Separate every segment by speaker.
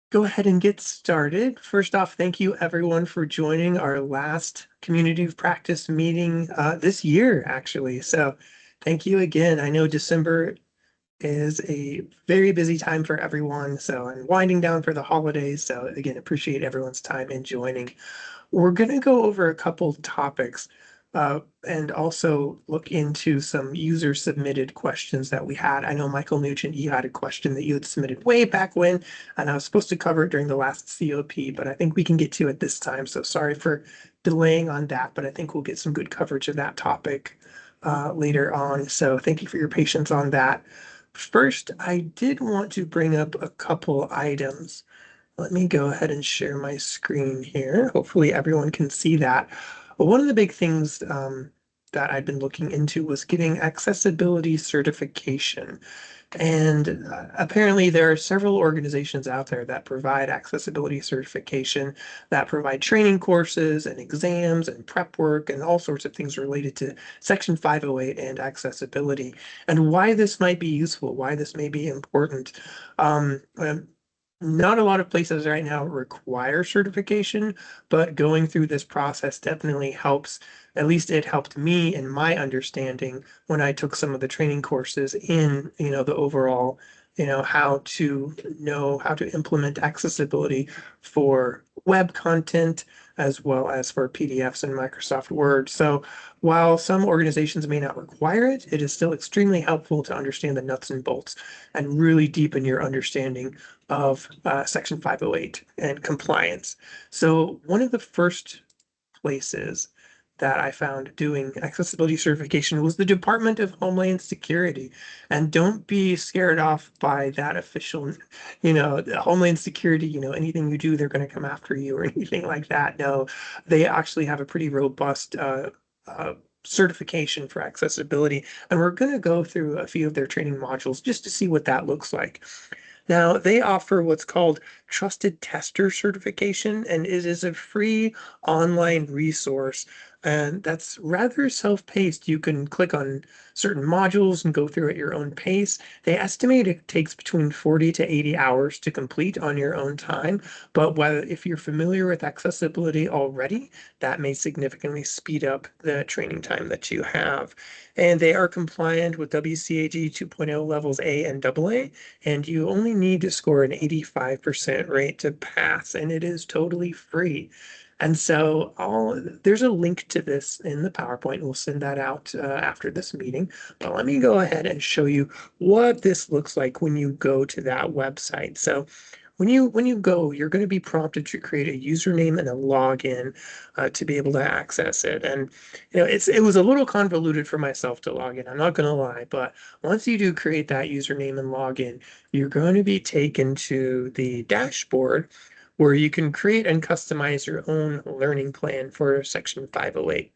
Speaker 1: go ahead and get started. First off, thank you everyone for joining our last community of practice meeting this year, actually. So thank you again. I know December is a very busy time for everyone. So I'm winding down for the holidays. So again, appreciate everyone's time in joining. We're going to go over a couple topics and also look into some user submitted questions that we had. I know Michael Nugent, you had a question that you had submitted way back when, and I was supposed to cover it during the last COP, but I think we can get to it this time. So sorry for delaying on that, but I think we'll get some good coverage of that topic later on. So thank you for your patience on that. First, I did want to bring up a couple items. Let me go ahead and share my screen here. Hopefully everyone can see that. But one of the big things that I've been looking into was getting accessibility certification. And apparently there are several organizations out there that provide accessibility certification, that provide training courses and exams and prep work and all sorts of things related to Section 508 and accessibility. And why this might be useful, why this may be important. Um, um, not a lot of places right now require certification, but going through this process definitely helps. At least it helped me in my understanding when I took some of the training courses in, the overall, know how to implement accessibility for web content as well as for PDFs and Microsoft Word. So while some organizations may not require it, it is still extremely helpful to understand the nuts and bolts and really deepen your understanding of Section 508 and compliance. So one of the first places that I found doing accessibility certification was the Department of Homeland Security. And don't be scared off by that official, the Homeland Security, anything you do, they're going to come after you or anything like that. No, they actually have a pretty robust certification for accessibility. And we're going to go through a few of their training modules just to see what that looks like. Now, they offer what's called Trusted Tester Certification, and it is a free online resource. And that's rather self-paced. You can click on certain modules and go through at your own pace. They estimate it takes between 40 to 80 hours to complete on your own time. But if you're familiar with accessibility already, that may significantly speed up the training time that you have. And they are compliant with WCAG 2.0 levels A and AA, and you only need to score an 85% rate to pass, and it is totally free. And so there's a link to this in the PowerPoint. We'll send that out after this meeting. But let me go ahead and show you what this looks like when you go to that website. So when you go, you're going to be prompted to create a username and a login to be able to access it. And it was a little convoluted for myself to log in. I'm not going to lie, but once you do create that username and login, you're going to be taken to the dashboard where you can create and customize your own learning plan for Section 508.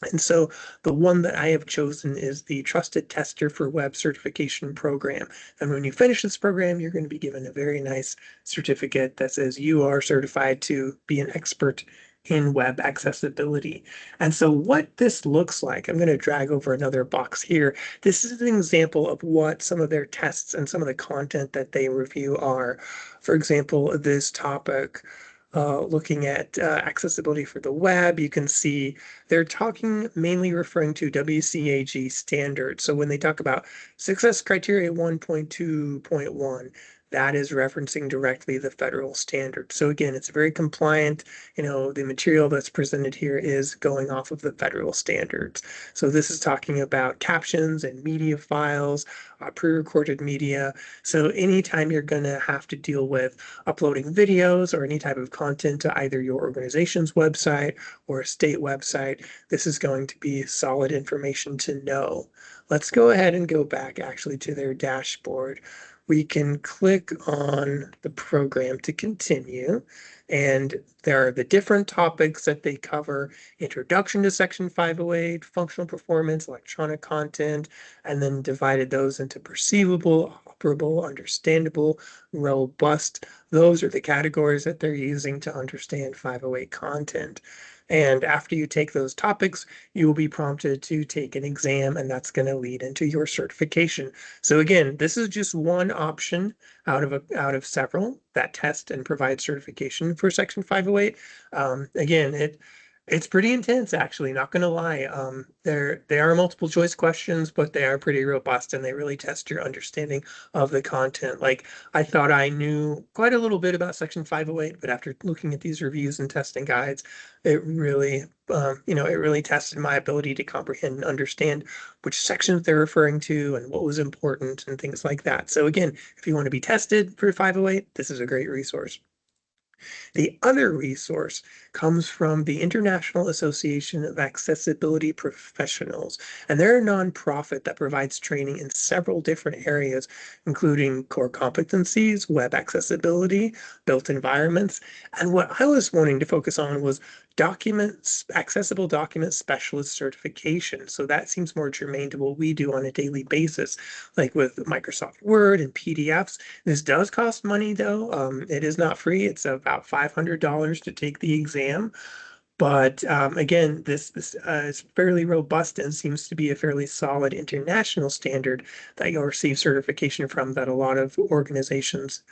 Speaker 1: And so the one that I have chosen is the Trusted Tester for Web Certification Program. And when you finish this program, you're going to be given a very nice certificate that says you are certified to be an expert in web accessibility. And so what this looks like, I'm going to drag over another box here. This is an example of what some of their tests and some of the content that they review are. For example, this topic, looking at accessibility for the web, you can see they're talking mainly referring to WCAG standards. So when they talk about success criteria 1.2.1, that is referencing directly the federal standard. So again, it's very compliant. The material that's presented here is going off of the federal standards. So this is talking about captions and media files, pre-recorded media. So anytime you're going to have to deal with uploading videos or any type of content to either your organization's website or a state website, this is going to be solid information to know. Let's go ahead and go back actually to their dashboard. We can click on the program to continue, and there are the different topics that they cover: introduction to Section 508, functional performance, electronic content, and then divided those into perceivable, operable, understandable, robust. Those are the categories that they're using to understand 508 content. And after you take those topics, you will be prompted to take an exam, and that's going to lead into your certification. So again, this is just one option out of several that test and provide certification for Section 508. Again, it's pretty intense, actually, not going to lie. They are multiple choice questions, but they are pretty robust and they really test your understanding of the content. Like, I thought I knew quite a little bit about Section 508, but after looking at these reviews and testing guides, it really, it really tested my ability to comprehend and understand which sections they're referring to and what was important and things like that. So again, if you want to be tested for 508, this is a great resource. The other resource comes from the International Association of Accessibility Professionals, and they're a nonprofit that provides training in several different areas, including core competencies, web accessibility, built environments. And what I was wanting to focus on was documents, accessible document specialist certification. So that seems more germane to what we do on a daily basis, like with Microsoft Word and PDFs. This does cost money though. It is not free. It's about $500 to take the exam. But again, this is fairly robust and seems to be a fairly solid international standard that you'll receive certification from that a lot of organizations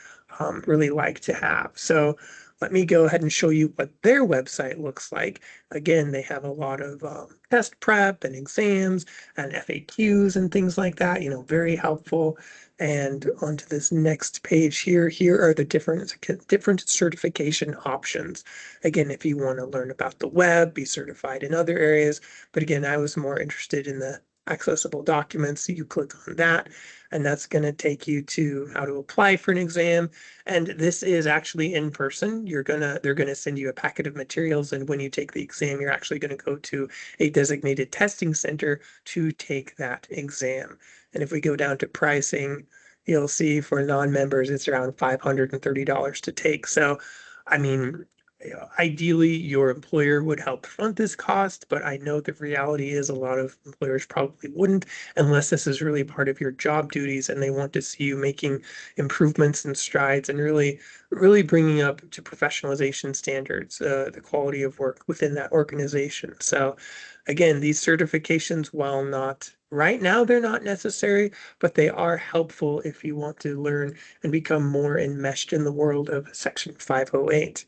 Speaker 1: really like to have. So let me go ahead and show you what their website looks like. Again, they have a lot of test prep and exams and FAQs and things like that, very helpful. And onto this next page here, here are the different certification options. Again, if you want to learn about the web, be certified in other areas. But again, I was more interested in the accessible documents. So you click on that, and that's going to take you to how to apply for an exam. And this is actually in person. They're gonna send you a packet of materials, and when you take the exam, you're actually going to go to a designated testing center to take that exam. And if we go down to pricing, you'll see for non-members, it's around $530 to take. So, I mean, ideally, your employer would help fund this cost, but I know the reality is a lot of employers probably wouldn't unless this is really part of your job duties and they want to see you making improvements and strides and really bringing up to professionalization standards, the quality of work within that organization. So again, these certifications, while not right now, they're not necessary, but they are helpful if you want to learn and become more enmeshed in the world of Section 508.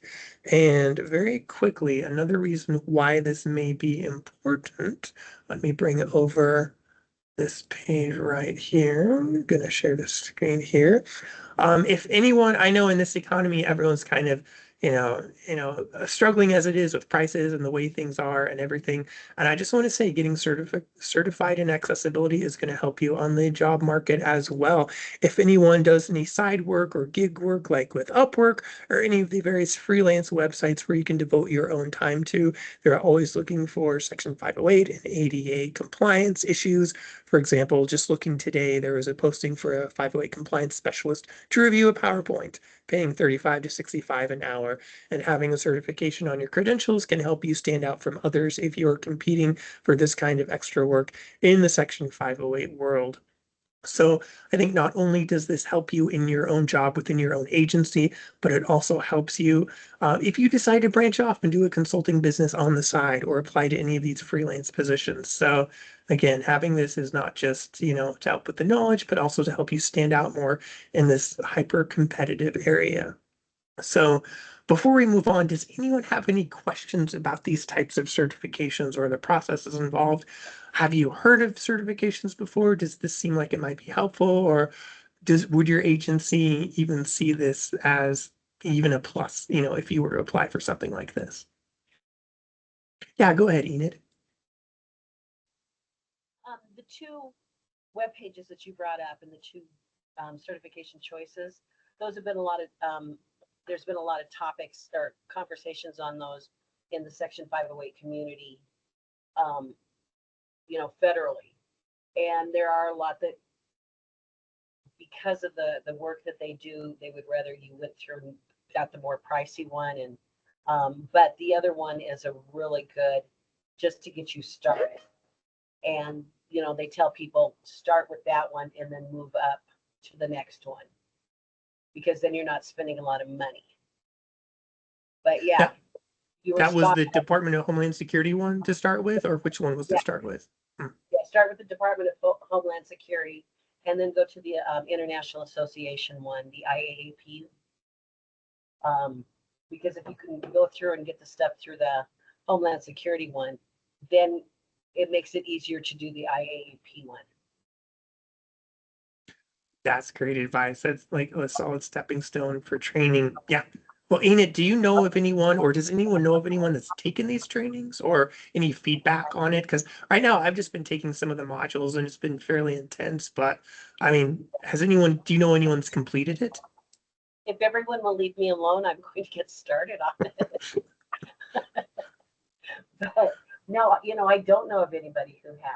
Speaker 1: And very quickly, another reason why this may be important, let me bring it over this page right here. I'm going to share the screen here. If anyone, I know in this economy, everyone's kind of, struggling as it is with prices and the way things are and everything. And I just want to say getting certified in accessibility is going to help you on the job market as well. If anyone does any side work or gig work, like with Upwork or any of the various freelance websites where you can devote your own time to, they're always looking for Section 508 and ADA compliance issues. For example, just looking today, there was a posting for a 508 compliance specialist to review a PowerPoint, paying 35 to 65 an hour, and having a certification on your credentials can help you stand out from others if you're competing for this kind of extra work in the Section 508 world. So I think not only does this help you in your own job within your own agency, but it also helps you if you decide to branch off and do a consulting business on the side or apply to any of these freelance positions. So again, having this is not just, to help with the knowledge, but also to help you stand out more in this hyper competitive area. So before we move on, does anyone have any questions about these types of certifications or the processes involved? Have you heard of certifications before? Does this seem like it might be helpful, or would your agency even see this as even a plus, if you were to apply for something like this? Yeah, go ahead, Enid.
Speaker 2: The two web pages that you brought up and the two certification choices, those have been a lot of there's been a lot of topics or conversations on those in the Section 508 community, federally. And there are a lot that, because of the work that they do, they would rather you went through and got the more pricey one. And but the other one is a really good, just to get you started. And they tell people start with that one and then move up to the next one, because then you're not spending a lot of money. But yeah,
Speaker 1: that was the Department of Homeland Security one to start with, or which one was to start with?
Speaker 2: Yeah, start with the Department of Homeland Security, and then go to the International Association one, the IAAP. Because if you can go through and get the stuff through the Homeland Security one, then it makes it easier to do the IAAP one.
Speaker 1: That's great advice. That's like a solid stepping stone for training. Yeah. Well, Enid, do you know of anyone, or does anyone know of anyone that's taken these trainings or any feedback on it? Because right now I've just been taking some of the modules and it's been fairly intense, but I mean, do you know anyone that's completed it?
Speaker 2: If everyone will leave me alone, I'm going to get started on it. But no, I don't know of anybody who has.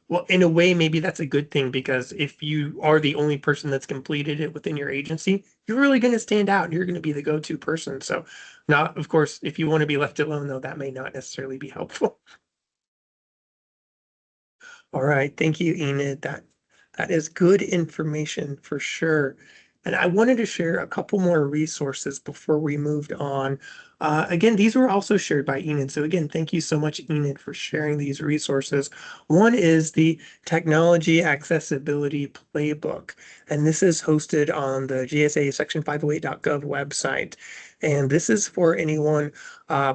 Speaker 1: Well, in a way, maybe that's a good thing because if you are the only person that's completed it within your agency, you're really going to stand out and you're going to be the go-to person. So, not, of course, if you want to be left alone, though, that may not necessarily be helpful. All right. Thank you, Enid. That is good information for sure. And I wanted to share a couple more resources before we moved on. Again, these were also shared by Enid. So again, thank you so much, Enid, for sharing these resources. One is the Technology Accessibility Playbook, and this is hosted on the GSA Section 508.gov website. And this is for anyone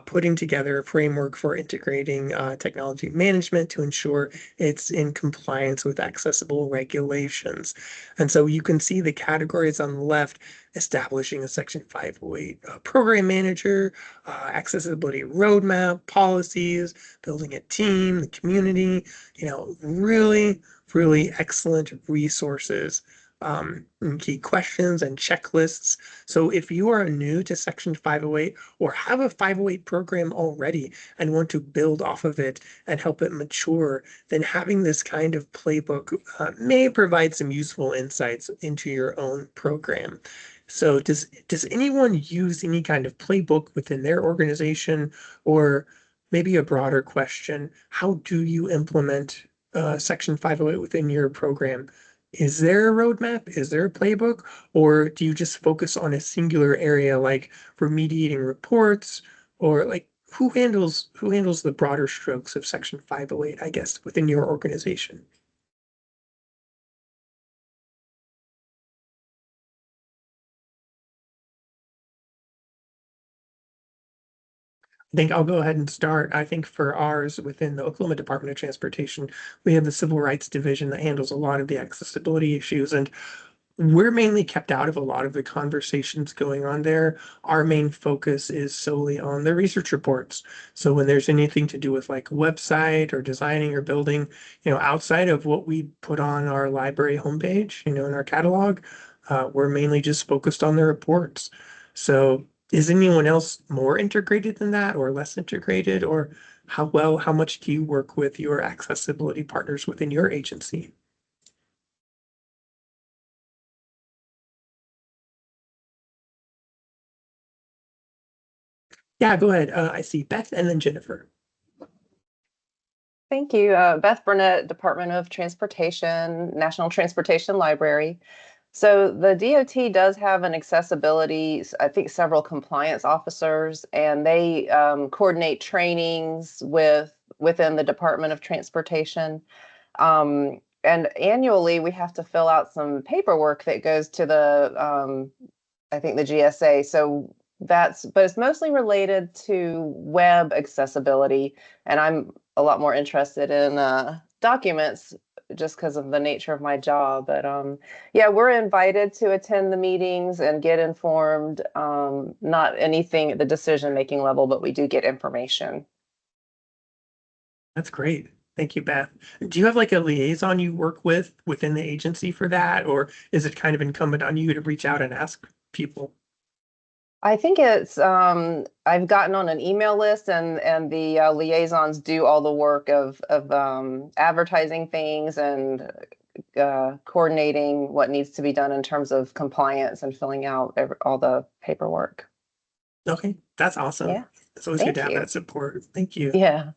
Speaker 1: putting together a framework for integrating technology management to ensure it's in compliance with accessible regulations. And so you can see the categories on the left: establishing a Section 508 program manager, accessibility roadmap, policies, building a team, the community, really, really excellent resources. And key questions and checklists. So if you are new to Section 508 or have a 508 program already and want to build off of it and help it mature, then having this kind of playbook may provide some useful insights into your own program. So does anyone use any kind of playbook within their organization, or maybe a broader question, how do you implement Section 508 within your program? Is there a roadmap? Is there a playbook? Or do you just focus on a singular area like remediating reports, or like who handles the broader strokes of Section 508, I guess, within your organization? I think I'll go ahead and start. I think for ours within the Oklahoma Department of Transportation, we have the Civil Rights Division that handles a lot of the accessibility issues. And we're mainly kept out of a lot of the conversations going on there. Our main focus is solely on the research reports. So when there's anything to do with like website or designing or building, outside of what we put on our library homepage, in our catalog, we're mainly just focused on the reports. So is anyone else more integrated than that or less integrated? Or how much do you work with your accessibility partners within your agency? Yeah, go ahead. I see Beth and then Jennifer.
Speaker 3: Thank you. Beth Burnett, Department of Transportation, National Transportation Library. So the DOT does have an accessibility, I think several compliance officers, and they coordinate trainings within the Department of Transportation. And annually, we have to fill out some paperwork that goes to I think the GSA. So but it's mostly related to web accessibility. And I'm a lot more interested in documents just because of the nature of my job. But yeah, we're invited to attend the meetings and get informed. Not anything at the decision-making level, but we do get information.
Speaker 1: That's great. Thank you, Beth. Do you have like a liaison you work with within the agency for that, or is it kind of incumbent on you to reach out and ask people?
Speaker 3: I think it's I've gotten on an email list, and the liaisons do all the work of advertising things and coordinating what needs to be done in terms of compliance and filling out all the paperwork.
Speaker 1: Okay, that's awesome.
Speaker 3: Yeah,
Speaker 1: It's always good to
Speaker 3: thank
Speaker 1: have
Speaker 3: you.
Speaker 1: that support. Thank you.
Speaker 3: Yeah.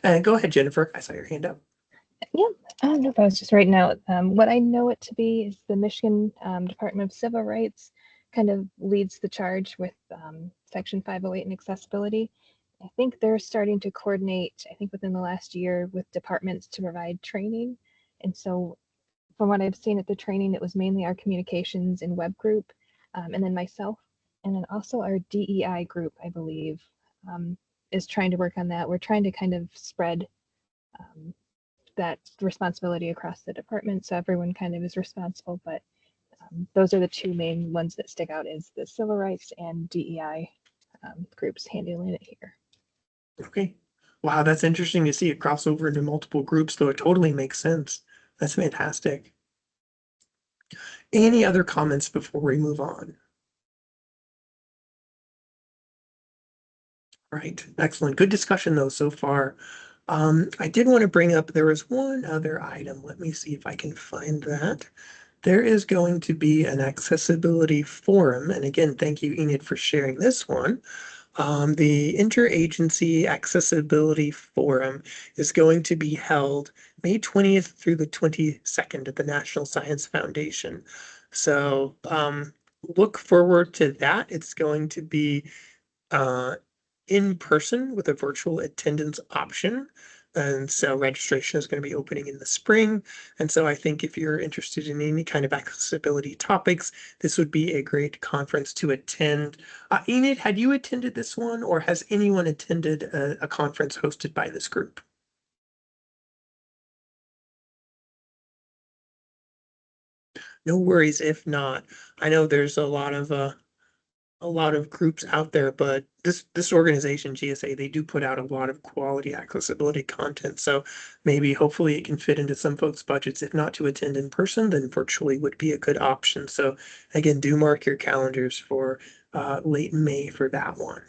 Speaker 1: And go ahead, Jennifer. I saw your hand up.
Speaker 4: Yeah, I don't know if I was just writing out. What I know it to be is the Michigan Department of Civil Rights kind of leads the charge with Section 508 and accessibility. I think they're starting to coordinate, I think within the last year, with departments to provide training. And so from what I've seen at the training, it was mainly our communications and web group, and then myself, and then also our DEI group, I believe, is trying to work on that. We're trying to kind of spread um, that responsibility across the department, so everyone kind of is responsible. But those are the two main ones that stick out: is the civil rights and DEI groups handling it here.
Speaker 1: Okay. Wow, that's interesting to see it cross over into multiple groups, though it totally makes sense. That's fantastic. Any other comments before we move on? Right. Excellent. Good discussion though so far. I did want to bring up, there was one other item. Let me see if I can find that. There is going to be an accessibility forum. And again, thank you, Enid, for sharing this one. The Interagency Accessibility Forum is going to be held May 20th through the 22nd at the National Science Foundation. So look forward to that. It's going to be uh, in person with a virtual attendance option. And so registration is going to be opening in the spring. And so I think if you're interested in any kind of accessibility topics, this would be a great conference to attend. Enid, had you attended this one, or has anyone attended a conference hosted by this group? No worries if not. I know there's a lot of groups out there, but this organization, GSA, they do put out a lot of quality accessibility content. So maybe hopefully it can fit into some folks' budgets. If not to attend in person, then virtually would be a good option. So again, do mark your calendars for late May for that one.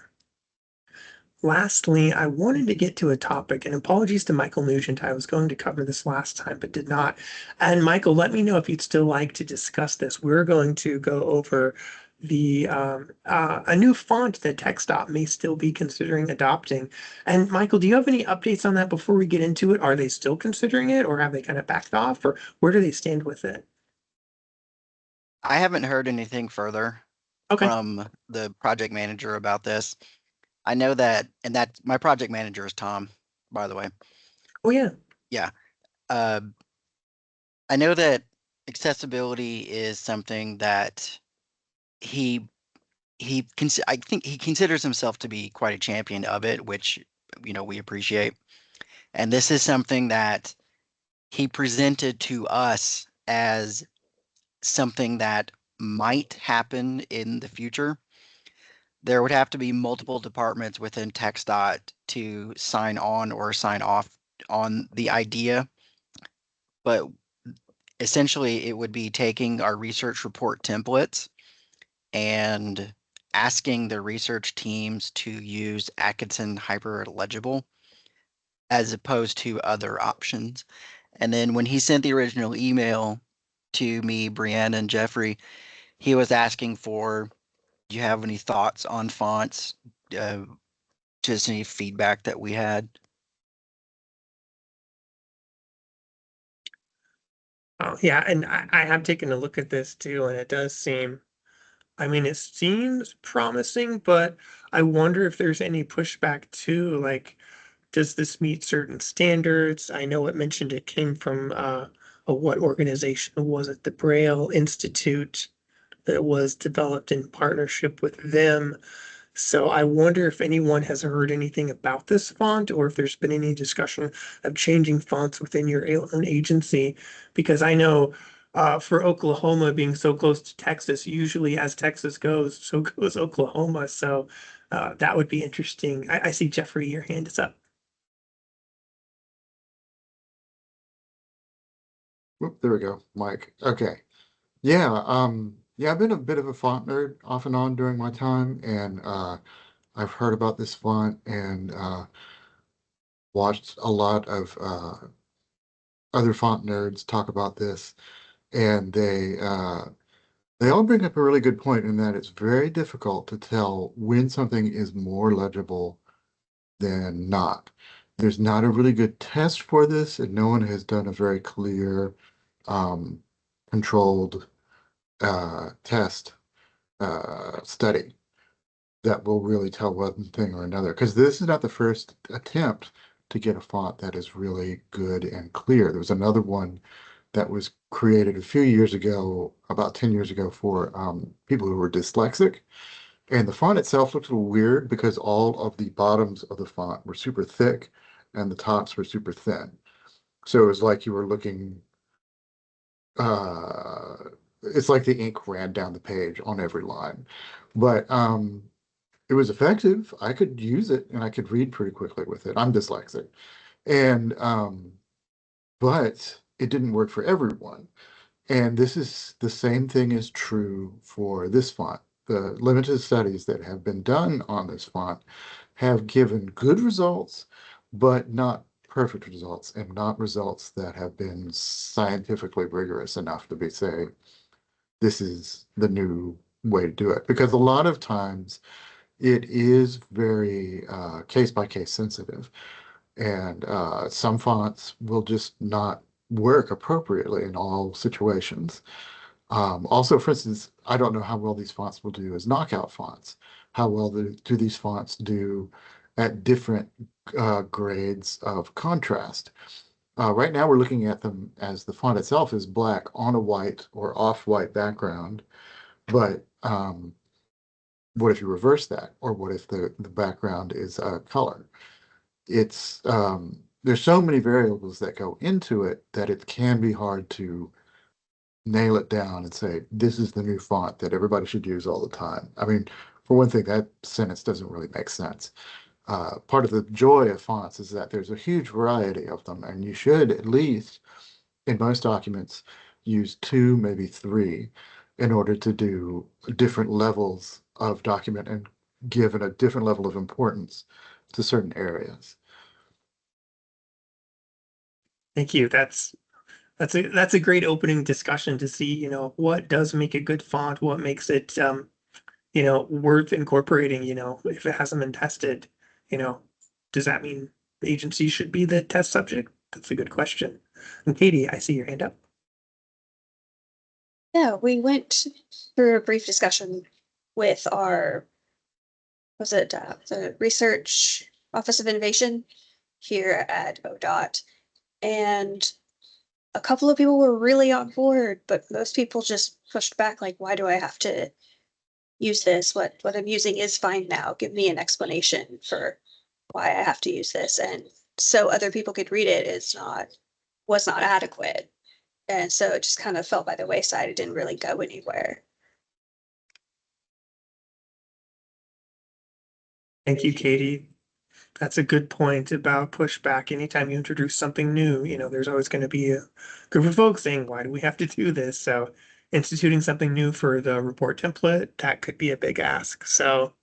Speaker 1: Lastly, I wanted to get to a topic, and apologies to Michael Nugent. I was going to cover this last time, but did not. And Michael, let me know if you'd still like to discuss this. We're going to go over the a new font that TechStop may still be considering adopting. And Michael, do you have any updates on that before we get into it? Are they still considering it, or have they kind of backed off, or where do they stand with it?
Speaker 5: I haven't heard anything further
Speaker 1: Okay.
Speaker 5: from the project manager about this. I know that, and that my project manager is Tom, by the way.
Speaker 1: Oh yeah.
Speaker 5: Yeah. Uh, I know that accessibility is something that he I think he considers himself to be quite a champion of it, which we appreciate. And this is something that he presented to us as something that might happen in the future. There would have to be multiple departments within TxDOT to sign on or sign off on the idea. But essentially, it would be taking our research report templates and asking the research teams to use Atkinson Hyperlegible as opposed to other options. And then when he sent the original email to me, Brianna, and Jeffrey, he was asking for, do you have any thoughts on fonts? Just any feedback that we had.
Speaker 1: Oh yeah, and I have taken a look at this too, and it does seem, I mean, it seems promising, but I wonder if there's any pushback too. Like, does this meet certain standards? I know it mentioned it came from what organization was it? The Braille Institute that was developed in partnership with them. So I wonder if anyone has heard anything about this font or if there's been any discussion of changing fonts within your own agency. Because I know for Oklahoma being so close to Texas, usually as Texas goes, so goes Oklahoma. So that would be interesting. I see Jeffrey, your hand is up.
Speaker 6: Whoop, there we go, Mike. Okay. Yeah, I've been a bit of a font nerd off and on during my time, and I've heard about this font and watched a lot of other font nerds talk about this, and they all bring up a really good point in that it's very difficult to tell when something is more legible than not. There's not a really good test for this, and no one has done a very clear, um, controlled test study. that will really tell one thing or another. Because this is not the first attempt to get a font that is really good and clear. There was another one that was created a few years ago, about 10 years ago, for people who were dyslexic. And the font itself looked a little weird because all of the bottoms of the font were super thick and the tops were super thin. So it was like you were looking, uh, it's like the ink ran down the page on every line. But it was effective. I could use it and I could read pretty quickly with it. I'm dyslexic. And but it didn't work for everyone. And this is the same thing is true for this font. The limited studies that have been done on this font have given good results, but not perfect results, and not results that have been scientifically rigorous enough to be say, this is the new way to do it. Because a lot of times it is very case by case sensitive. And some fonts will just not work appropriately in all situations. Also, for instance, I don't know how well these fonts will do as knockout fonts. How well do these fonts do at different grades of contrast? Right now, we're looking at them as the font itself is black on a white or off-white background. But what if you reverse that? Or what if the background is a color? It's there's so many variables that go into it that it can be hard to nail it down and say this is the new font that everybody should use all the time. I mean, for one thing, that sentence doesn't really make sense. Part of the joy of fonts is that there's a huge variety of them, and you should at least, in most documents, use two, maybe three, in order to do different levels of document and give it a different level of importance to certain areas.
Speaker 1: Thank you. That's a great opening discussion to see, what does make a good font, what makes it worth incorporating, if it hasn't been tested, you know, does that mean the agency should be the test subject? That's a good question. And Katie, I see your hand up.
Speaker 7: Yeah, we went through a brief discussion with our, was it the Research Office of Innovation here at ODOT, and a couple of people were really on board, but most people just pushed back, like, why do I have to use this? What I'm using is fine now. Give me an explanation for why I have to use this. And so other people could read it, was not adequate. And so it just kind of fell by the wayside. It didn't really go anywhere.
Speaker 1: Thank you, Katie. That's a good point about pushback. Anytime you introduce something new, there's always going to be a group of folks saying, why do we have to do this? So instituting something new for the report template, that could be a big ask. So,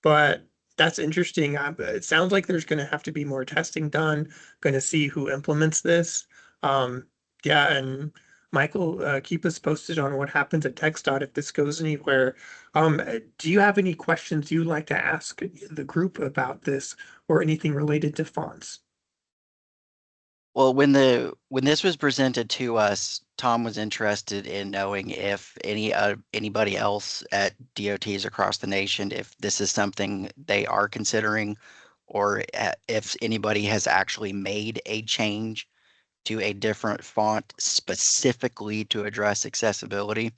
Speaker 1: but that's interesting. It sounds like there's going to have to be more testing done, going to see who implements this. Yeah, and Michael, keep us posted on what happens at TxDOT if this goes anywhere. Do you have any questions you'd like to ask the group about this or anything related to fonts?
Speaker 5: Well, when this was presented to us, Tom was interested in knowing if anybody else at DOTs across the nation, if this is something they are considering, or if anybody has actually made a change to a different font specifically to address accessibility.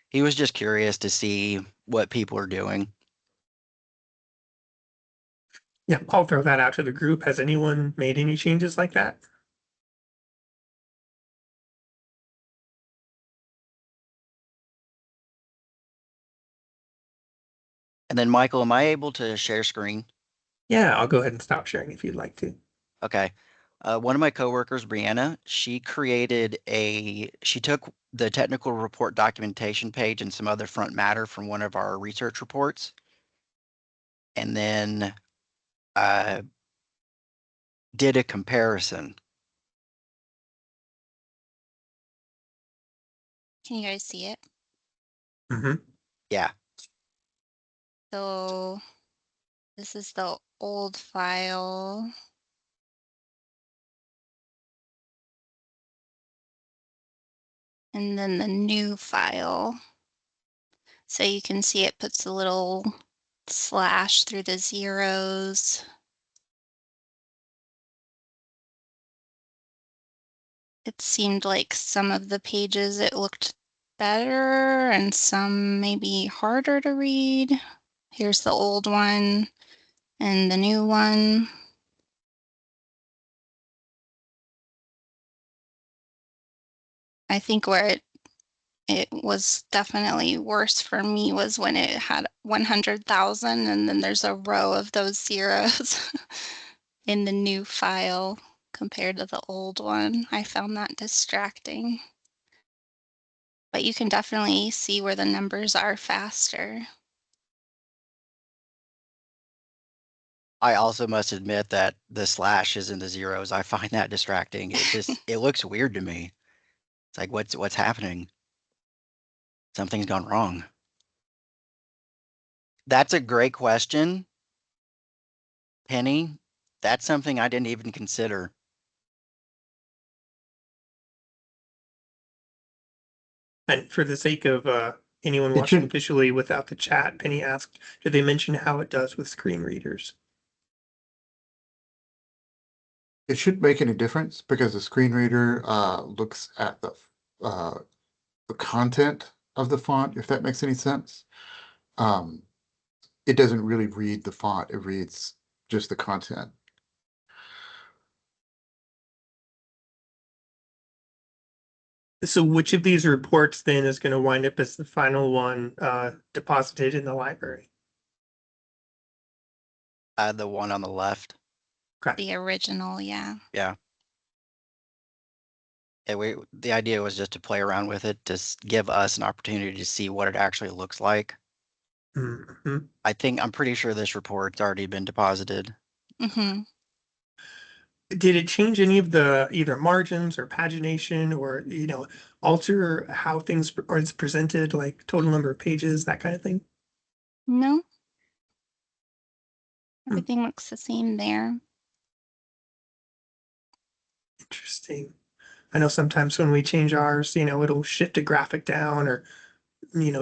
Speaker 5: He was just curious to see what people are doing.
Speaker 1: Yeah, I'll throw that out to the group. Has anyone made any changes like that?
Speaker 5: And then Michael, am I able to share screen?
Speaker 1: Yeah, I'll go ahead and stop sharing if you'd like to.
Speaker 5: Okay. One of my coworkers, Brianna, she took the technical report documentation page and some other front matter from one of our research reports, and then did a comparison.
Speaker 8: Can you guys see it?
Speaker 1: Mm-hmm.
Speaker 5: Yeah.
Speaker 8: So this is the old file. And then the new file. So you can see it puts a little slash through the zeros. It seemed like some of the pages it looked better and some maybe harder to read. Here's the old one and the new one. I think where it was definitely worse for me was when it had 100,000 and then there's a row of those zeros in the new file compared to the old one. I found that distracting. But you can definitely see where the numbers are faster.
Speaker 5: I also must admit that the slashes and the zeros, I find that distracting. It looks weird to me. It's like, what's happening? Something's gone wrong. That's a great question, Penny. That's something I didn't even consider.
Speaker 1: And for the sake of anyone
Speaker 6: It
Speaker 1: watching
Speaker 6: should
Speaker 1: visually without the chat, Penny asked, did they mention how it does with screen readers?
Speaker 6: it shouldn't make any difference because the screen reader looks at the content of the font, if that makes any sense. It doesn't really read the font, it reads just the content.
Speaker 1: So which of these reports then is going to wind up as the final one deposited in the library?
Speaker 5: The one on the left.
Speaker 1: Okay.
Speaker 8: The original, yeah.
Speaker 5: Yeah. The idea was just to play around with it, to give us an opportunity to see what it actually looks like.
Speaker 1: Mm-hmm.
Speaker 5: I'm pretty sure this report's already been deposited.
Speaker 8: Mm-hmm.
Speaker 1: Did it change any of the either margins or pagination or, alter how things are presented, like total number of pages, that kind of thing?
Speaker 8: No. Everything looks the same there.
Speaker 1: Interesting. I know sometimes when we change ours, it'll shift a graphic down or,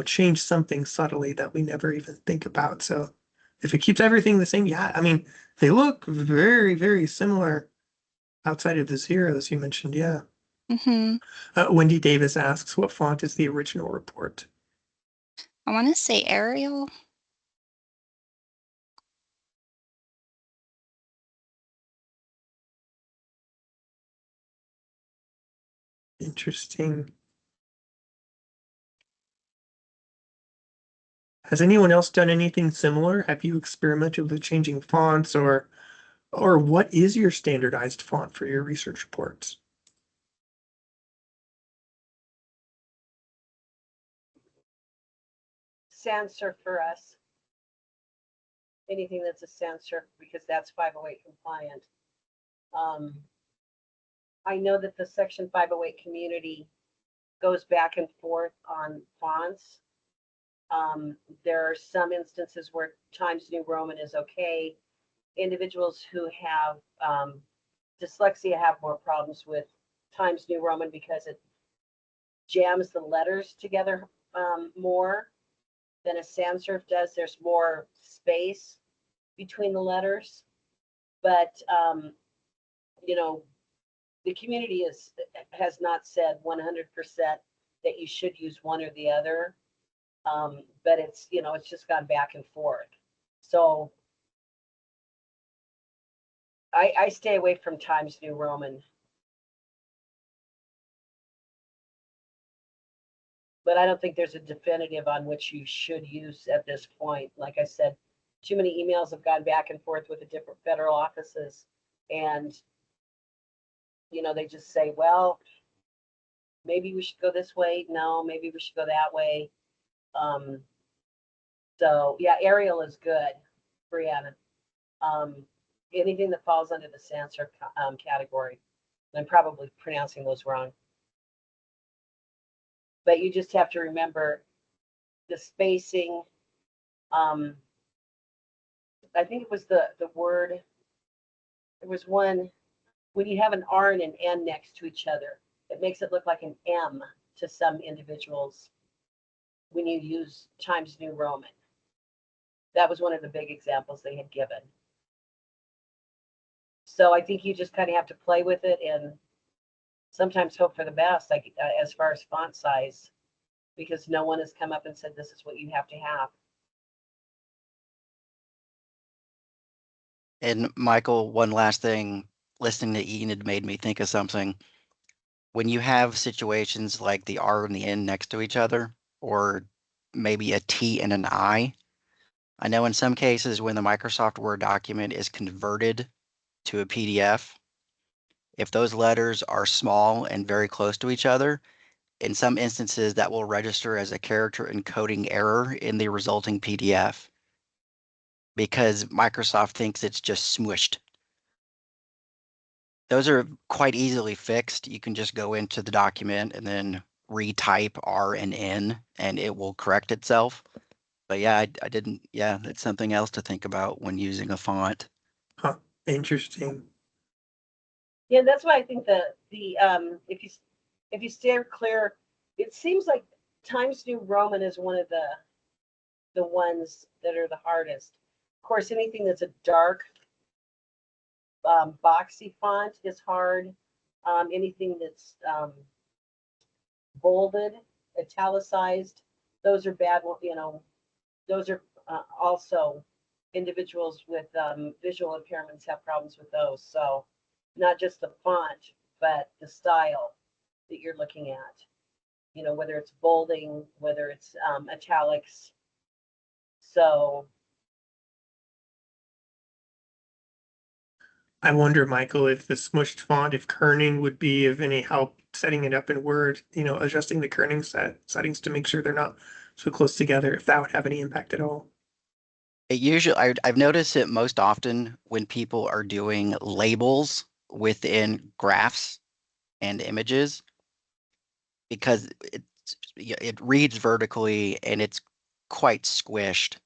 Speaker 1: change something subtly that we never even think about. So if it keeps everything the same, yeah, I mean, they look very, very similar outside of the zeros you mentioned. Yeah.
Speaker 8: Mm-hmm.
Speaker 1: Wendy Davis asks, what font is the original report?
Speaker 8: I want to say Arial.
Speaker 1: Interesting. Has anyone else done anything similar? Have you experimented with changing fonts or what is your standardized font for your research reports?
Speaker 2: Sans serif for us. Anything that's a sans serif because that's 508 compliant. I know that the Section 508 community goes back and forth on fonts. There are some instances where Times New Roman is okay. Individuals who have dyslexia have more problems with Times New Roman because it jams the letters together more than a sans serif does. There's more space between the letters, but the community has not said 100% that you should use one or the other. But it's just gone back and forth. So I stay away from Times New Roman. But I don't think there's a definitive on which you should use at this point. Like I said, too many emails have gone back and forth with the different federal offices, and they just say, well, maybe we should go this way. No, maybe we should go that way. So yeah, Arial is good, Brianna. Anything that falls under the sans serif category. I'm probably pronouncing those wrong. But you just have to remember the spacing. I think it was the word. There was one when you have an R and an N next to each other, it makes it look like an M to some individuals when you use Times New Roman. That was one of the big examples they had given. So I think you just kind of have to play with it and sometimes hope for the best, like as far as font size, because no one has come up and said this is what you have to have.
Speaker 5: And Michael, one last thing, listening to Enid made me think of something. When you have situations like the R and the N next to each other, or maybe a T and an I know in some cases when the Microsoft Word document is converted to a PDF, if those letters are small and very close to each other, in some instances that will register as a character encoding error in the resulting PDF because Microsoft thinks it's just smushed. Those are quite easily fixed. You can just go into the document and then retype R and N and it will correct itself. But yeah, I didn't, yeah, that's something else to think about when using a font.
Speaker 1: Huh, interesting.
Speaker 2: Yeah, that's why I think if you steer clear, it seems like Times New Roman is one of the ones that are the hardest. Of course, anything that's a dark boxy font is hard. Anything that's bolded, italicized, those are bad. You know, those are also individuals with visual impairments have problems with those. So not just the font, but the style that you're looking at. You know, whether it's bolding, whether it's italics. So
Speaker 1: I wonder, Michael, if the smushed font, if kerning would be of any help setting it up in Word, adjusting the kerning settings to make sure they're not so close together, if that would have any impact at all.
Speaker 5: It usually, I've noticed it most often when people are doing labels within graphs and images because it reads vertically and it's quite squished.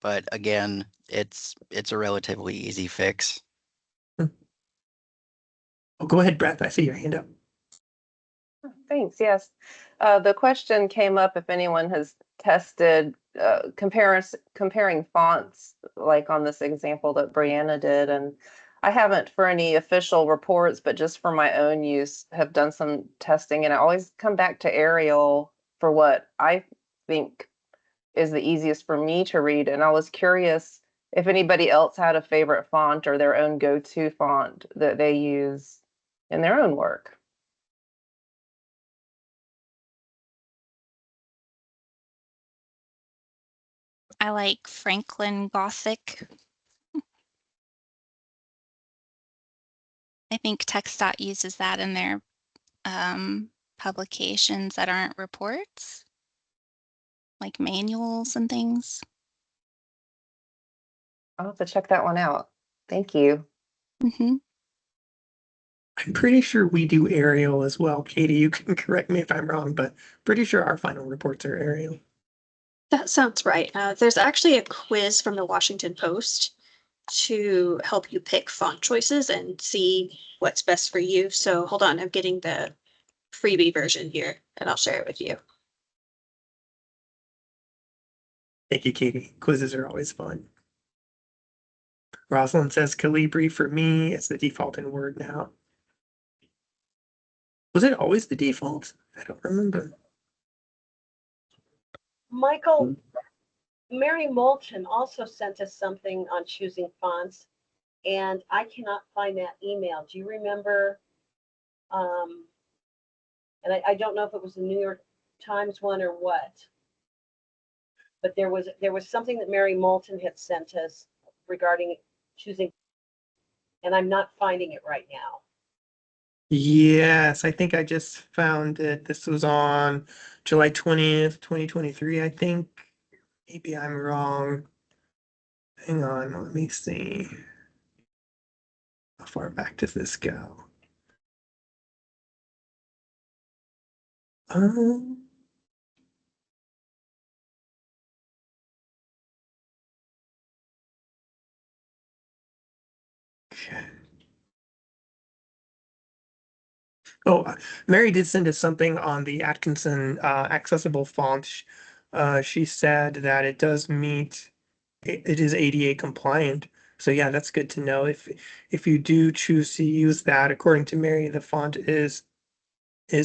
Speaker 5: But again, it's a relatively easy fix.
Speaker 1: Oh, go ahead, Brett. I see your hand up.
Speaker 3: Thanks. Yes. The question came up if anyone has tested comparing fonts, like on this example that Brianna did. And I haven't for any official reports, but just for my own use, have done some testing. And I always come back to Arial for what I think is the easiest for me to read. And I was curious if anybody else had a favorite font or their own go-to font that they use in their own work.
Speaker 8: I like Franklin Gothic. I think TxDOT uses that in their publications that aren't reports, like manuals and things.
Speaker 3: I'll have to check that one out. Thank you.
Speaker 8: Mm-hmm.
Speaker 1: I'm pretty sure we do Arial as well. Katie, you can correct me if I'm wrong, but pretty sure our final reports are Arial.
Speaker 7: That sounds right. There's actually a quiz from the Washington Post to help you pick font choices and see what's best for you. So hold on, I'm getting the freebie version here and I'll share it with you.
Speaker 1: Thank you, Katie. Quizzes are always fun. Rosalind says Calibri for me. It's the default in Word now. Was it always the default? I don't remember.
Speaker 2: Michael, Mary Moulton also sent us something on choosing fonts, and I cannot find that email. Do you remember? And I don't know if it was the New York Times one or what, but there was something that Mary Moulton had sent us regarding choosing, and I'm not finding it right now.
Speaker 1: Yes, I think I just found it. This was on July 20th, 2023, I think. Maybe I'm wrong. Hang on, let me see. How far back does this go? Um, okay. Oh, Mary did send us something on the Atkinson accessible font. She said that it does meet it is ADA compliant. So yeah, that's good to know. If you do choose to use that, according to Mary, the font is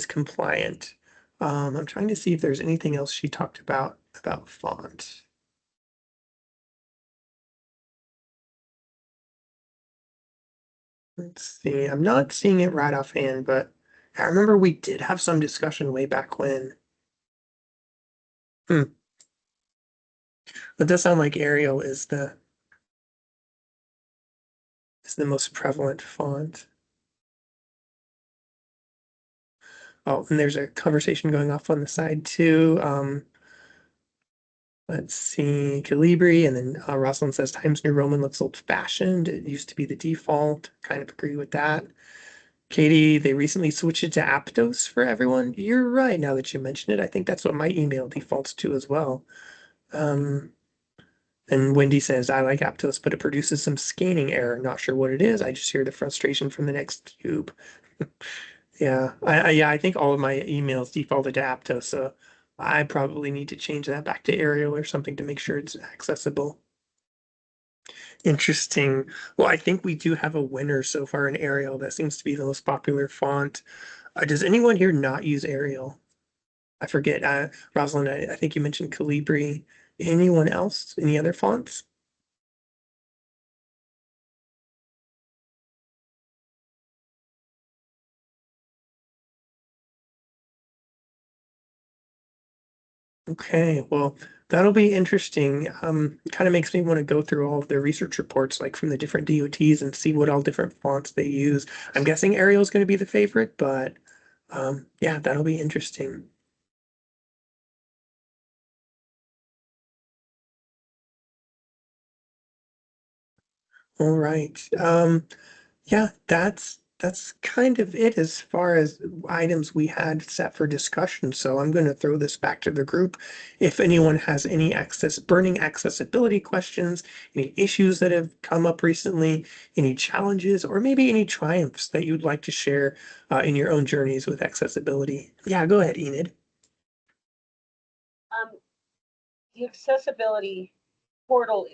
Speaker 1: compliant. I'm trying to see if there's anything else she talked about font. Let's see. I'm not seeing it right offhand, but I remember we did have some discussion way back when. Hmm. It does sound like Arial is the most prevalent font. Oh, and there's a conversation going off on the side too. Let's see, Calibri, and then Rosalind says Times New Roman looks old-fashioned. It used to be the default. Kind of agree with that. Katie, they recently switched it to Aptos for everyone. You're right, now that you mention it. I think that's what my email defaults to as well. Um, and Wendy says, I like Aptos, but it produces some scanning error. Not sure what it is. I just hear the frustration from the next cube. Yeah, I think all of my emails defaulted to Aptos, so I probably need to change that back to Arial or something to make sure it's accessible. Interesting. Well, I think we do have a winner so far in Arial. That seems to be the most popular font. Does anyone here not use Arial? I forget. Rosalind, I think you mentioned Calibri. Anyone else? Any other fonts? Okay, well, that'll be interesting. Kind of makes me want to go through all of their research reports, like from the different DOTs, and see what all different fonts they use. I'm guessing Arial is going to be the favorite, but yeah, that'll be interesting. All right. Yeah, that's kind of it as far as items we had set for discussion. So I'm going to throw this back to the group. If anyone has any burning accessibility questions, any issues that have come up recently, any challenges, or maybe any triumphs that you'd like to share in your own journeys with accessibility. Yeah, go ahead, Enid.
Speaker 2: The accessibility portal,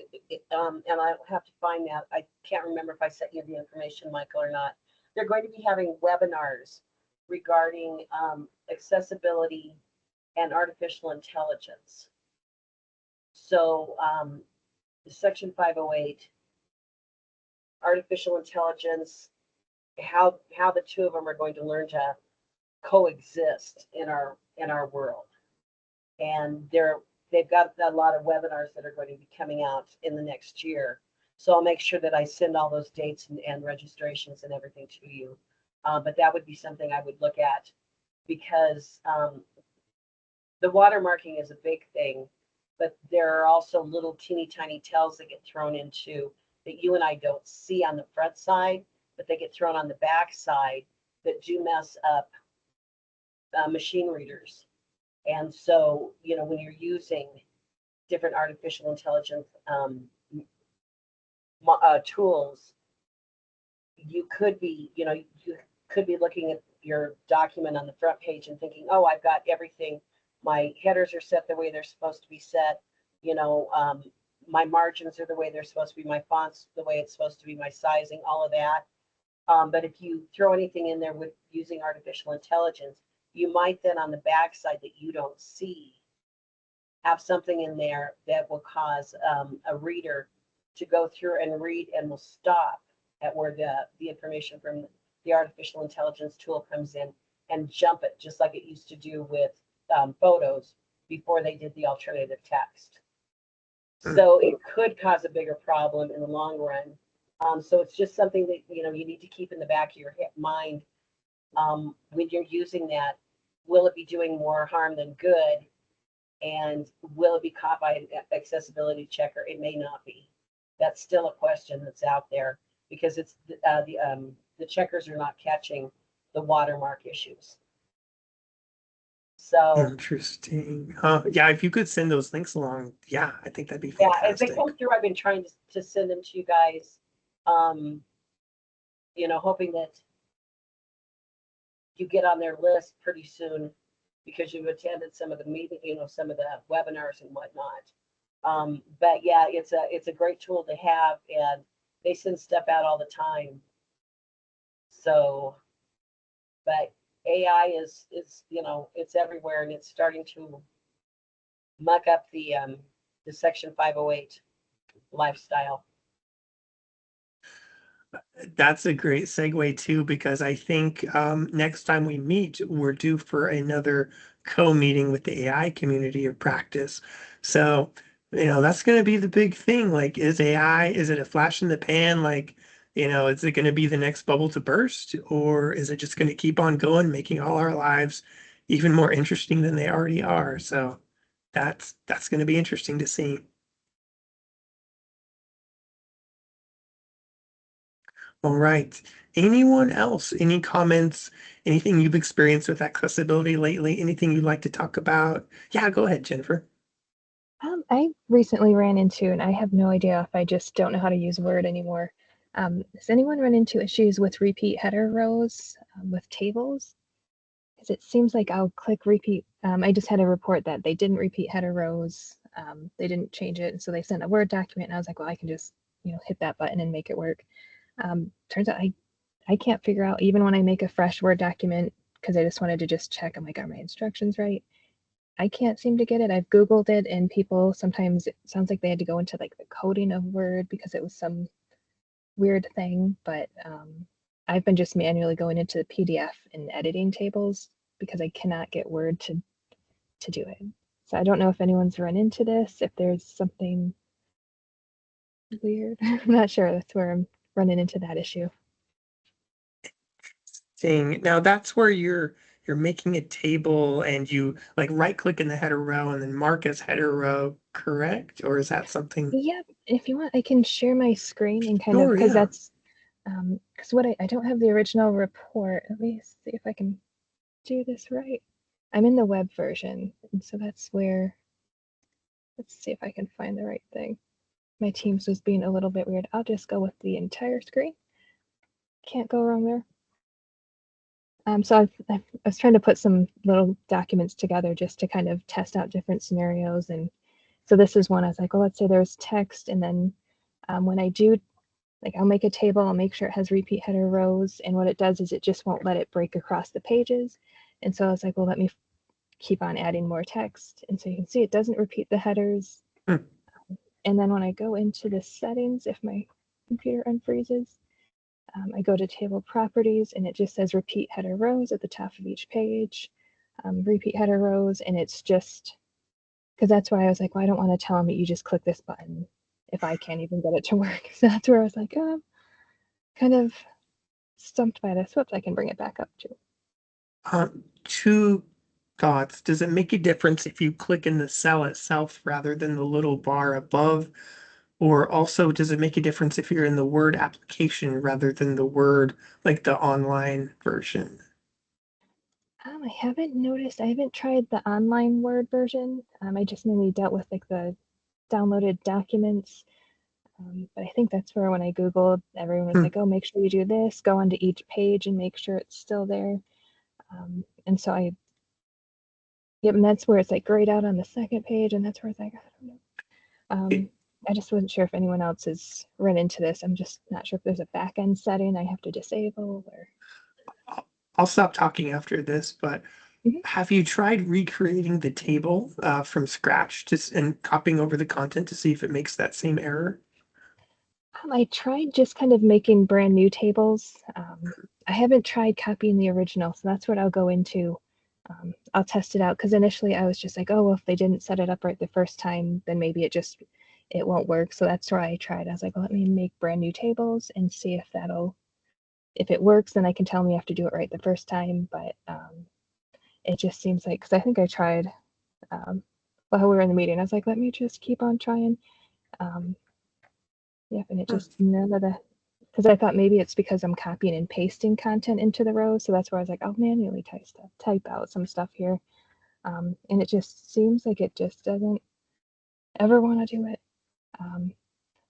Speaker 2: and I'll have to find that. I can't remember if I sent you the information, Michael, or not. They're going to be having webinars regarding accessibility and artificial intelligence. So Section 508, artificial intelligence, how the two of them are going to learn to coexist in our world. And they've got a lot of webinars that are going to be coming out in the next year. So I'll make sure that I send all those dates and registrations and everything to you. But that would be something I would look at, because the watermarking is a big thing, but there are also little teeny tiny tells that get thrown into that you and I don't see on the front side, but they get thrown on the back side that do mess up machine readers. And so, when you're using different artificial intelligence tools, you could be, you could be looking at your document on the front page and thinking, oh, I've got everything. My headers are set the way they're supposed to be set. My margins are the way they're supposed to be. My fonts the way it's supposed to be. My sizing, all of that. But if you throw anything in there with using artificial intelligence, you might then on the backside that you don't see have something in there that will cause a reader to go through and read and will stop at where the information from the artificial intelligence tool comes in and jump it, just like it used to do with photos before they did the alternative text. So it could cause a bigger problem in the long run. So it's just something that you need to keep in the back of your mind when you're using that. Will it be doing more harm than good? And will it be caught by an accessibility checker? It may not be. That's still a question that's out there, because it's the checkers are not catching the watermark issues. So
Speaker 1: Interesting. Yeah, if you could send those links along, yeah, I think that'd be
Speaker 2: yeah, as they
Speaker 1: fantastic.
Speaker 2: come through, I've been trying to send them to you guys, hoping that you get on their list pretty soon, because you've attended some of the meeting, some of the webinars and whatnot. But yeah, it's a great tool to have, and they send stuff out all the time. So, but AI is it's everywhere, and it's starting to muck up the Section 508 lifestyle.
Speaker 1: That's a great segue too, because I think next time we meet, we're due for another co-meeting with the AI community of practice. So, that's going to be the big thing. Like, is AI, is it a flash in the pan? Like, is it going to be the next bubble to burst, or is it just going to keep on going, making all our lives even more interesting than they already are? So that's going to be interesting to see. All right. Anyone else? Any comments? Anything you've experienced with accessibility lately? Anything you'd like to talk about? Yeah, go ahead, Jennifer.
Speaker 4: I recently ran into, and I have no idea if I just don't know how to use Word anymore. Does anyone run into issues with repeat header rows with tables? Because it seems like I'll click repeat. I just had a report that they didn't repeat header rows. They didn't change it, and so they sent a Word document, and I was like, well, I can just hit that button and make it work. Turns out I can't figure out, even when I make a fresh Word document, because I just wanted to just check, I'm like, are my instructions right? I can't seem to get it. I've Googled it, and people sometimes, it sounds like they had to go into like the coding of Word because it was some weird thing, but I've been just manually going into the PDF and editing tables because I cannot get Word to do it. So I don't know if anyone's run into this, if there's something weird. I'm not sure. That's where I'm running into that issue.
Speaker 1: Thing. Now that's where you're making a table and you like right click in the header row and then mark as header row, correct? Or is that something?
Speaker 4: Yeah, if you want, I can share my screen and kind of,
Speaker 1: Sure,
Speaker 4: because
Speaker 1: yeah.
Speaker 4: that's because what I don't have the original report. Let me see if I can do this right. I'm in the web version, and so that's where, let's see if I can find the right thing. My Teams was being a little bit weird. I'll just go with the entire screen. Can't go wrong there. So I was trying to put some little documents together just to kind of test out different scenarios. And so this is one I was like, well, let's say there's text. And then when I do, like I'll make a table, I'll make sure it has repeat header rows. And what it does is it just won't let it break across the pages. And so I was like, well, let me keep on adding more text. And so you can see it doesn't repeat the headers.
Speaker 1: Hmm.
Speaker 4: And then when I go into the settings, if my computer unfreezes, I go to table properties and it just says repeat header rows at the top of each page, repeat header rows. And it's just, because that's why I was like, well, I don't want to tell them that you just click this button if I can't even get it to work. So that's where I was like, oh, kind of stumped by this. Whoops, I can bring it back up too.
Speaker 1: Two thoughts. Does it make a difference if you click in the cell itself rather than the little bar above? Or also, does it make a difference if you're in the Word application rather than the Word, like the online version?
Speaker 4: I haven't noticed, I haven't tried the online Word version. I just mainly dealt with like the downloaded documents. But I think that's where when I Googled, everyone was
Speaker 1: Hmm.
Speaker 4: like, oh, make sure you do this, go onto each page and make sure it's still there. And so yep, and that's where it's like grayed out on the second page, and that's where it's like, I don't know. I just wasn't sure if anyone else has run into this. I'm just not sure if there's a back end setting I have to disable or.
Speaker 1: I'll stop talking after this, but
Speaker 4: Mhm.
Speaker 1: have you tried recreating the table from scratch just and copying over the content to see if it makes that same error?
Speaker 4: I tried just kind of making brand new tables. I haven't tried copying the original, so that's what I'll go into. I'll test it out because initially I was just like, oh, well, if they didn't set it up right the first time, then maybe it won't work. So that's where I tried. I was like, well, let me make brand new tables and see if it works, then I can tell them you have to do it right the first time. But it just seems like, because I think I tried while we were in the meeting, I was like, let me just keep on trying. Um, Yep, and it
Speaker 1: Hmm.
Speaker 4: just none of the, because I thought maybe it's because I'm copying and pasting content into the rows, so that's where I was like, I'll manually type out some stuff here, and it just seems like it just doesn't ever want to do it.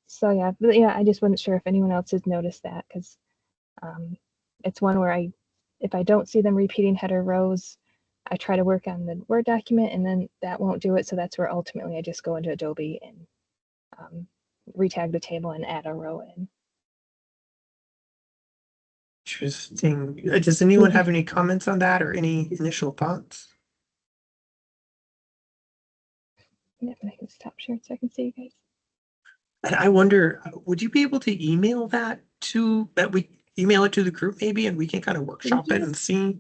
Speaker 4: So yeah, but yeah, I just wasn't sure if anyone else has noticed that because um, it's one where if I don't see them repeating header rows, I try to work on the Word document and then that won't do it. So that's where ultimately I just go into Adobe and retag the table and add a row in.
Speaker 1: Interesting. Does anyone have any comments on that or any initial thoughts?
Speaker 4: Yeah, but I can stop sharing so I can see you guys.
Speaker 1: And I wonder, would you be able to email that we email it to the group maybe, and we can kind of workshop it and see?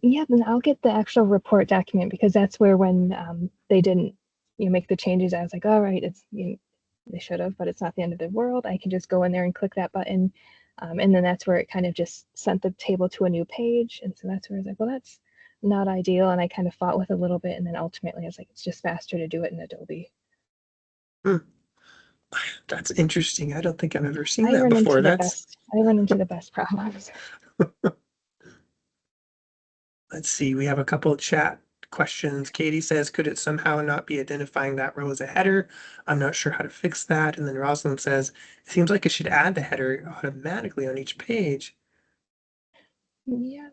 Speaker 4: Yeah, then I'll get the actual report document because that's where when they didn't make the changes, I was like, all right, it's they should have, but it's not the end of the world. I can just go in there and click that button. And then that's where it kind of just sent the table to a new page. And so that's where I was like, well, that's not ideal. And I kind of fought with a little bit. And then ultimately I was like, it's just faster to do it in Adobe.
Speaker 1: That's interesting. I don't think I've ever seen
Speaker 4: I
Speaker 1: that
Speaker 4: run
Speaker 1: before.
Speaker 4: into the best problems.
Speaker 1: Let's see. We have a couple of chat questions. Katie says, could it somehow not be identifying that row as a header? I'm not sure how to fix that. And then Rosalind says, it seems like it should add the header automatically on each page.
Speaker 4: Yeah.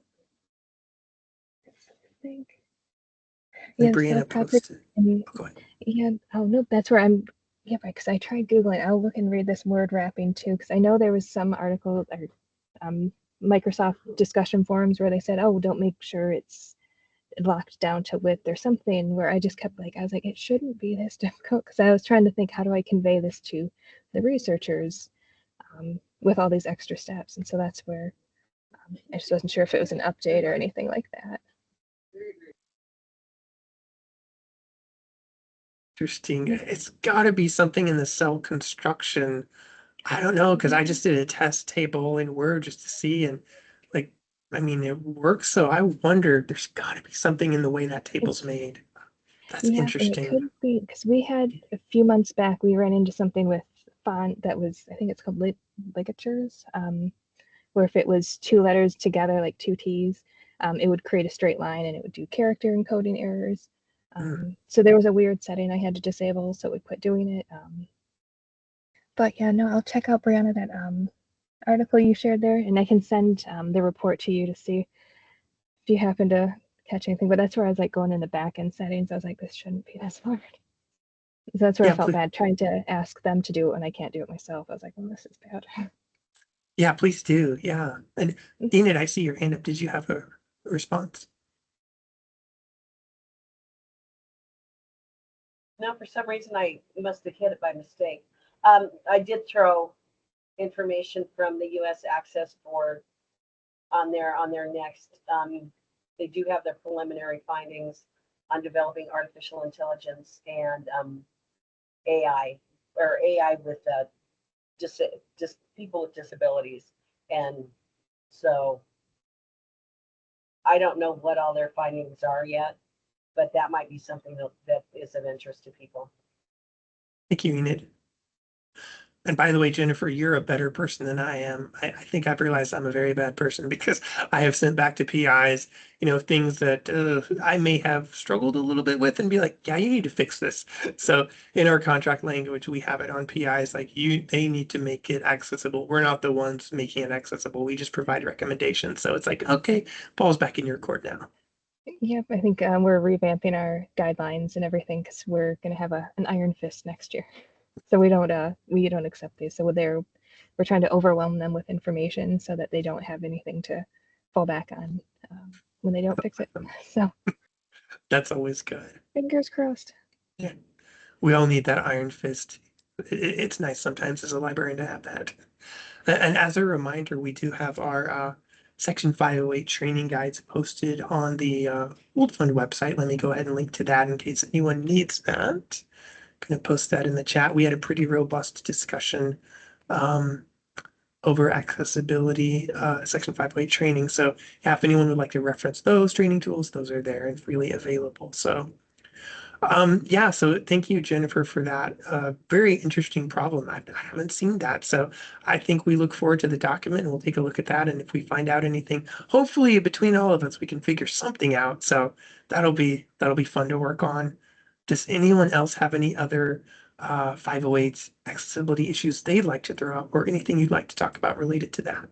Speaker 4: I think.
Speaker 1: And
Speaker 4: Yeah, so
Speaker 1: Brianna
Speaker 4: property
Speaker 1: posted.
Speaker 4: and
Speaker 1: Oh, go ahead.
Speaker 4: yeah, oh no, that's where I'm yeah, because I tried Googling. I'll look and read this word wrapping too, because I know there was some article or um, Microsoft discussion forums where they said, oh, don't make sure it's locked down to width or something, where I just kept I was like, it shouldn't be this difficult, because I was trying to think, how do I convey this to the researchers with all these extra steps? And so that's where I just wasn't sure if it was an update or anything like that.
Speaker 1: Interesting. It's got to be something in the cell construction. I don't know, because I just did a test table in Word just to see, and like, I mean, it works. So I wonder, there's got to be something in the way that table's made. That's
Speaker 4: Yeah, and it
Speaker 1: interesting.
Speaker 4: could be because we had a few months back, we ran into something with font that was, I think it's called ligatures, where if it was two letters together, like two T's, it would create a straight line and it would do character encoding errors. So there was a weird setting I had to disable, so it would quit doing it. But yeah, no, I'll check out Brianna that article you shared there, and I can send the report to you to see if you happen to catch anything. But that's where I was like going in the back end settings. I was like, this shouldn't be this hard. So that's where I
Speaker 1: Yeah,
Speaker 4: felt bad trying to ask them to do it when I can't do it myself. I was like, well, this is bad.
Speaker 1: yeah, please do. Yeah. And Enid, I see your hand up. Did you have a response?
Speaker 2: No, for some reason I must have hit it by mistake. I did throw information from the U.S. Access Board on their next. They do have their preliminary findings on developing artificial intelligence and AI or AI with just people with disabilities, and so I don't know what all their findings are yet, but that might be something that is of interest to people.
Speaker 1: Thank you, Enid. And by the way, Jennifer, you're a better person than I am. I think I've realized I'm a very bad person because I have sent back to PIs, things that I may have struggled a little bit with and be like, yeah, you need to fix this. So in our contract language, we have it on PIs like they need to make it accessible. We're not the ones making it accessible. We just provide recommendations. So it's like, okay, ball's back in your court now.
Speaker 4: Yep, I think we're revamping our guidelines and everything because we're going to have an iron fist next year. So we don't accept these. So we're trying to overwhelm them with information so that they don't have anything to fall back on when they don't fix it. So
Speaker 1: That's always good.
Speaker 4: fingers crossed.
Speaker 1: Yeah. We all need that iron fist. It's nice sometimes as a librarian to have that. And as a reminder, we do have our Section 508 training guides posted on the Old Fund website. Let me go ahead and link to that in case anyone needs that. Going to post that in the chat. We had a pretty robust discussion um, over accessibility, Section 508 training. So yeah, if anyone would like to reference those training tools, those are there and freely available. So yeah, so thank you, Jennifer, for that. Very interesting problem. I haven't seen that. So I think we look forward to the document and we'll take a look at that. And if we find out anything, hopefully between all of us, we can figure something out. So that'll be fun to work on. Does anyone else have any other 508 accessibility issues they'd like to throw up or anything you'd like to talk about related to that?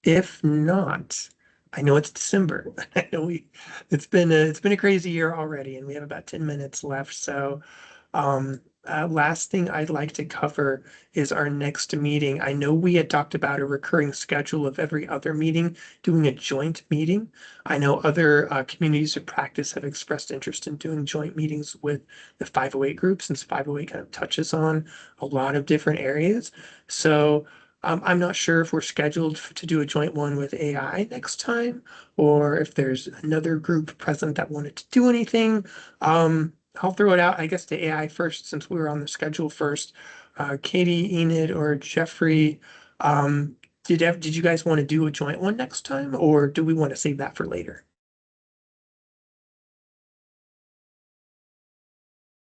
Speaker 1: If not, I know it's December. I know it's been a crazy year already, and we have about 10 minutes left. So, last thing I'd like to cover is our next meeting. I know we had talked about a recurring schedule of every other meeting, doing a joint meeting. I know other communities of practice have expressed interest in doing joint meetings with the 508 group, since 508 kind of touches on a lot of different areas. So, I'm not sure if we're scheduled to do a joint one with AI next time, or if there's another group present that wanted to do anything. I'll throw it out, I guess, to AI first, since we were on the schedule first. Katie, Enid, or Jeffrey, did you guys want to do a joint one next time, or do we want to save that for later?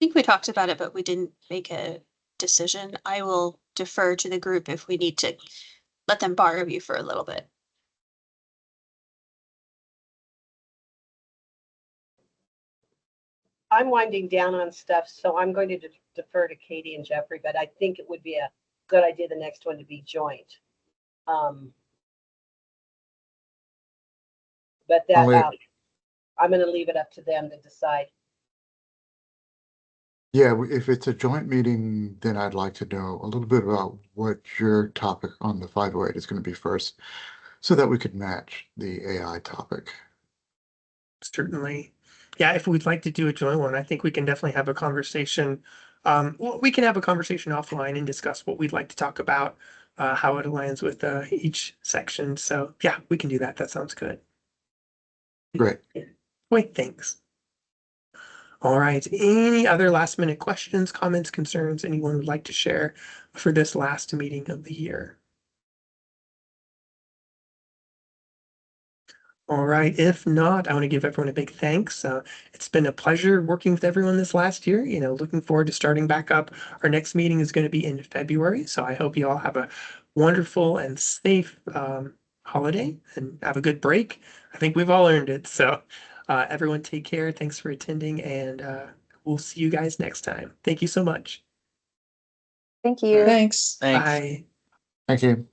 Speaker 7: I think we talked about it, but we didn't make a decision. I will defer to the group if we need to let them borrow you for a little bit.
Speaker 2: I'm winding down on stuff, so I'm going to defer to Katie and Jeffrey, but I think it would be a good idea the next one to be joint. But that I'm going to leave it up to them to decide.
Speaker 6: Yeah, if it's a joint meeting, then I'd like to know a little bit about what your topic on the 508 is going to be first, so that we could match the AI topic.
Speaker 1: Certainly. Yeah, if we'd like to do a joint one, I think we can definitely have a conversation. Well, we can have a conversation offline and discuss what we'd like to talk about, how it aligns with each section. So yeah, we can do that. That sounds good.
Speaker 6: Great.
Speaker 1: Wait, thanks. All right. Any other last minute questions, comments, concerns anyone would like to share for this last meeting of the year? All right. If not, I want to give everyone a big thanks. It's been a pleasure working with everyone this last year. Looking forward to starting back up. Our next meeting is going to be in February. So I hope you all have a wonderful and safe holiday and have a good break. I think we've all earned it. So everyone take care. Thanks for attending, and we'll see you guys next time. Thank you so much.
Speaker 3: Thank you.
Speaker 9: Thanks.
Speaker 5: Thanks.
Speaker 1: Bye.
Speaker 6: Thank you.